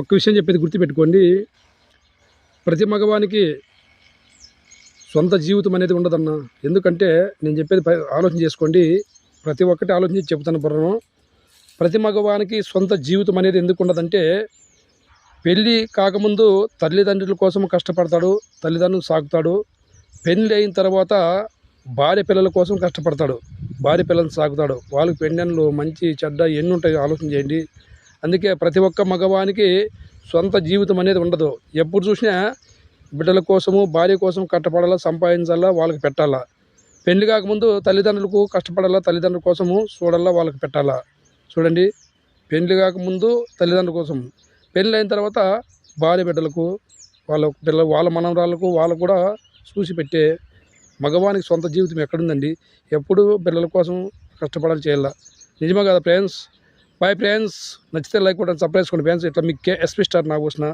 ఒక్క విషయం చెప్పేది గుర్తుపెట్టుకోండి. ప్రతి మగవానికి సొంత జీవితం అనేది ఉండదన్న. ఎందుకంటే నేను చెప్పేది ఆలోచన చేసుకోండి. ప్రతి ఒక్కటి ఆలోచించి చెబుతాను బుర్రను. ప్రతి మగవానికి సొంత జీవితం అనేది ఎందుకు ఉండదంటే, పెళ్ళి కాకముందు తల్లిదండ్రుల కోసం కష్టపడతాడు, తల్లిదండ్రులు సాకుతాడు. పెళ్ళి అయిన తర్వాత భార్య పిల్లల కోసం కష్టపడతాడు, భార్య పిల్లల్ని సాకుతాడు. వాళ్ళకి పెళ్ళిళ్ళు మంచి చెడ్డ ఎన్ని ఉంటాయో ఆలోచన చేయండి. అందుకే ప్రతి ఒక్క మగవానికి సొంత జీవితం అనేది ఉండదు. ఎప్పుడు చూసినా బిడ్డల కోసము, భార్య కోసం కష్టపడాలా, సంపాదించాలా, వాళ్ళకి పెట్టాలా. పెళ్లి కాకముందు తల్లిదండ్రులకు కష్టపడాలా, తల్లిదండ్రుల కోసము చూడాలా, వాళ్ళకి పెట్టాలా. చూడండి, పెళ్లి కాకముందు తల్లిదండ్రుల కోసం, పెళ్ళి అయిన తర్వాత భార్య బిడ్డలకు, వాళ్ళ మనవరాళ్ళకు, వాళ్ళకు కూడా చూసి పెట్టే మగవానికి సొంత జీవితం ఎక్కడుందండి? ఎప్పుడు పిల్లల కోసం కష్టపడాలి, చేయాలా. నిజమే కదా ఫ్రెండ్స్? Bye friends. నచ్చితే లైక్ కొట్టండి, సబ్స్క్రైబ్ చేసుకోండి ఫ్రెండ్స్. ఇట్లా మీకు ఎస్పీ స్టార్ నాగభూషణ.